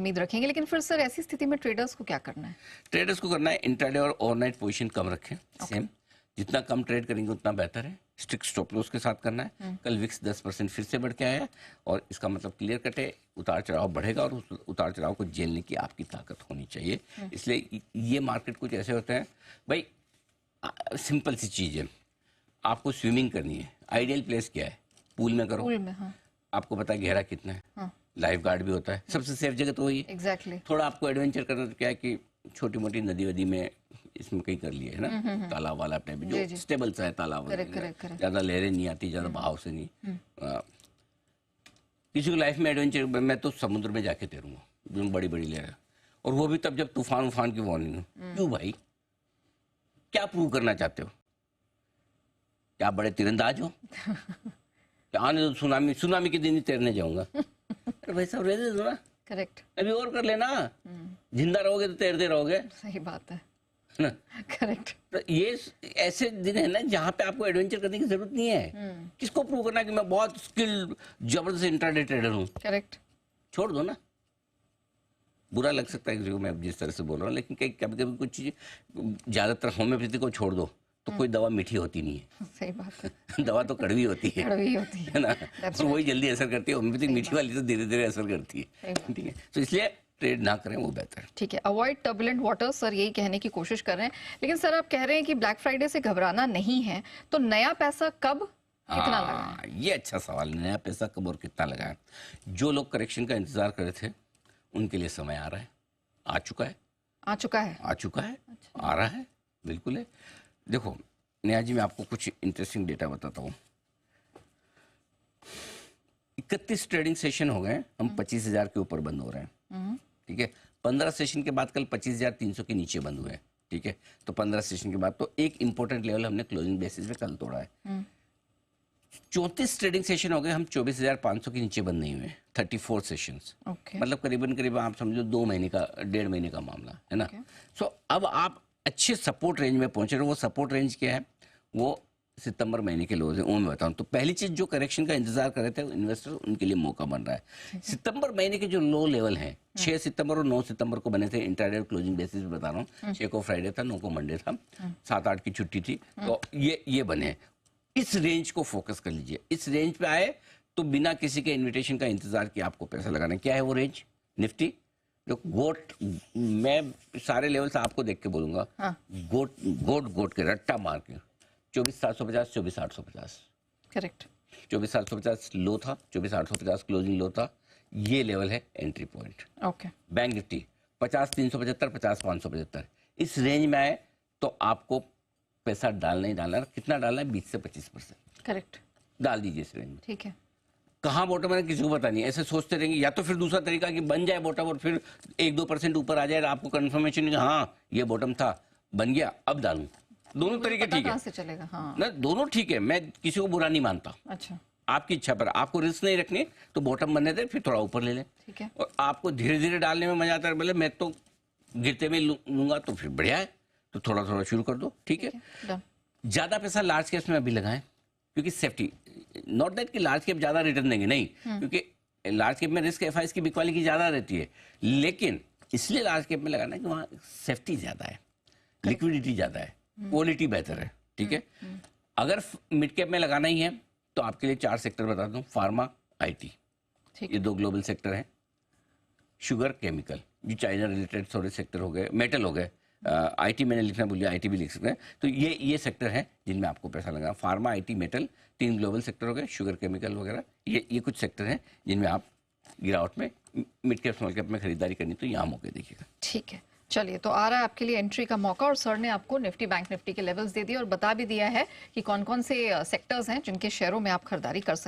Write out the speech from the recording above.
उम्मीद रखेंगे। लेकिन फिर सर ऐसी स्थिति में ट्रेडर्स को क्या करना है? ट्रेडर्स को करना है इंट्राडे और ओवरनाइट पोजीशन कम रखें। सेम जितना कम ट्रेड करेंगे उतना बेहतर है। स्ट्रिक्ट स्टॉप लॉस के साथ करना है। कल विक्स 10% फिर से बढ़ के आया और इसका मतलब क्लियर कट है, उतार चढ़ाव बढ़ेगा और उस उतार चढ़ाव को झेलने की आपकी ताकत होनी चाहिए। इसलिए ये मार्केट कुछ ऐसे होते हैं भाई, सिंपल सी चीज़ है, आपको स्विमिंग करनी है, आइडियल प्लेस क्या है? पूल में करो। पूल में, हाँ। आपको पता है गहरा कितना है, हाँ। लाइफ गार्ड भी होता है, सबसे सेफ जगह तो वही है। एग्जैक्टली। थोड़ा आपको एडवेंचर करना तो क्या है कि छोटी मोटी नदी वदी में इसमें कहीं कर लिए है ना, तालाब वाला टाइप जो स्टेबल सा है, तालाब ज्यादा लहरें नहीं आती, ज्यादा बहाव से नहीं। किसी को लाइफ में एडवेंचर, मैं तो समुद्र में जाके तैरूंगा जो बड़ी बड़ी लहरें, और वो भी तब जब तूफान उफान की वार्निंग हो। क्यों भाई, क्या प्रूव करना चाहते हो? क्या आप बड़े तीरंदाज हो? क्या आने दो, सुनामी के दिन ही तैरने जाऊंगा? अरे भाई साहब रहने दो ना। करेक्ट। अभी और कर लेना, जिंदा रहोगे तो तैरते रहोगे। सही बात है ना? करेक्ट। तो ये ऐसे दिन है ना जहाँ पे आपको एडवेंचर करने की जरूरत नहीं है। किसको प्रूव करना कि मैं बहुत स्किल्ड जबरदस्त इंट्राडे ट्रेडर हूँ? करेक्ट। छोड़ दो ना। बुरा लग सकता है किसी को मैं जिस तरह से बोल रहा हूँ, लेकिन कभी कभी कुछ चीज, ज्यादातर होम्योपैथी को छोड़ दो तो कोई दवा मीठी होती नहीं है। सही बात है। दवा तो कड़वी होती है, कड़वी होती है ना, और वही जल्दी असर करती है। होम्योपैथिक मीठी वाली तो धीरे धीरे असर करती है। ठीक है, तो इसलिए ट्रेड ना करें वो बेहतर है। ठीक है, अवॉइड टर्बुलेंट वाटर, सर यही कहने की कोशिश कर रहे हैं। लेकिन सर आप कह रहे हैं कि ब्लैक फ्राइडे से घबराना नहीं है, तो नया पैसा कब कितना लगाएं? ये अच्छा सवाल, नया पैसा कब और कितना लगाएं? जो लोग करेक्शन का इंतजार कर रहे थे उनके लिए समय आ रहा है, आ चुका है। आ चुका है? आ चुका है। अच्छा। आ रहा है, बिल्कुल है। देखो नेहा जी, मैं आपको कुछ इंटरेस्टिंग डेटा बताता हूँ। 31 ट्रेडिंग सेशन हो गए, हम 25,000 के ऊपर बंद हो रहे हैं। ठीक है, 15 सेशन के बाद कल 25,300 के नीचे बंद हुए हैं। ठीक है, तो 15 सेशन के बाद तो एक इंपॉर्टेंट लेवल हमने क्लोजिंग बेसिस पे कल तोड़ा है। 34 ट्रेडिंग सेशन हो गए, हम 24,500 के नीचे बंद नहीं हुए। 34 सेशंस, मतलब करीबन आप समझो 2 महीने का, 1.5 महीने का मामला है ना। सो अब आप अच्छे सपोर्ट रेंज में पहुंचे रहे। वो सपोर्ट रेंज क्या है? वो सितंबर महीने के लोज है, वो मैं बताऊं। तो पहली चीज, जो करेक्शन का इंतजार कर रहे थे इन्वेस्टर, उनके लिए मौका बन रहा है। सितंबर महीने के जो लो लेवल हैं, 6 सितंबर और 9 सितंबर को बने थे, इंट्राडे और क्लोजिंग बेसिस पे बता रहा हूँ। 6 को फ्राइडे था, 9 को मंडे था, 7-8 की छुट्टी थी, तो ये बने। इस रेंज को फोकस कर लीजिए। इस रेंज पे आए तो बिना किसी के इन्विटेशन का इंतजार किया आपको पैसा लगाना है। क्या है वो रेंज? निफ्टी जो गोट, मैं सारे लेवल से आपको देख के बोलूंगा। गोट के रट्टा मार के 24,750, 24,850। करेक्ट। 24,750 लो था, 24,850 क्लोजिंग लो था। ये लेवल है entry point. Okay. Bank Nifty 50,375, 50,575, इस रेंज में आए तो आपको पैसा डालना ही डालना है। कितना डालना है? 20 से 25%। करेक्ट। डाल दीजिए इस रेंज में। ठीक है। कहाँ बॉटम है किसी को पता नहीं, ऐसे सोचते रहेंगे। या तो फिर दूसरा तरीका कि बन जाए बॉटम और फिर 1-2% ऊपर आ जाए, आपको कंफर्मेशन कि हाँ ये बॉटम था, बन गया, अब डालूं। दोनों तरीके ठीक है, से चलेगा। हाँ ना, दोनों ठीक है, मैं किसी को बुरा नहीं मानता। अच्छा, आपकी इच्छा पर, आपको रिस्क नहीं रखनी तो बॉटम बनने दे, फिर थोड़ा ऊपर ले लें। ठीक है। और आपको धीरे धीरे डालने में मजा आता है, बोले मैं तो गिरते में लूंगा, तो फिर बढ़िया है, तो थोड़ा थोड़ा शुरू कर दो। ठीक है। ज्यादा पैसा लार्ज कैप्स में अभी लगाएं, क्योंकि सेफ्टी, नॉट दैट कि लार्ज कैप ज्यादा रिटर्न देंगे, नहीं, क्योंकि लार्ज कैप में रिस्क एफआईएस की बिकवाली की ज्यादा रहती है, लेकिन इसलिए लार्ज कैप में लगाना है कि वहाँ सेफ्टी ज्यादा है, लिक्विडिटी ज्यादा है, क्वालिटी बेहतर है। ठीक है। अगर मिड कैप में लगाना ही है तो आपके लिए 4 सेक्टर बता दूं, फार्मा, आईटी, ये 2 ग्लोबल सेक्टर हैं। शुगर, केमिकल, जो चाइना रिलेटेड थोड़े सेक्टर हो गए, मेटल हो गए, आईटी मैंने लिखना भूल गया, आईटी भी लिख सकते हैं। तो ये सेक्टर हैं जिनमें आपको पैसा लगाना। Pharma, IT, metal, 3 global sector हो गए, शुगर, केमिकल वगैरह, ये कुछ सेक्टर हैं जिनमें आप गिरावट में मिड कैप स्मॉल कैप में खरीदारी करनी तो यहाँ मौके देखिएगा। ठीक है, चलिए, तो आ रहा है आपके लिए एंट्री का मौका, और सर ने आपको निफ्टी, बैंक निफ्टी के लेवल्स दे दिए और बता भी दिया है कि कौन कौन से सेक्टर्स हैं जिनके शेयरों में आप खरीदारी कर सकते हैं।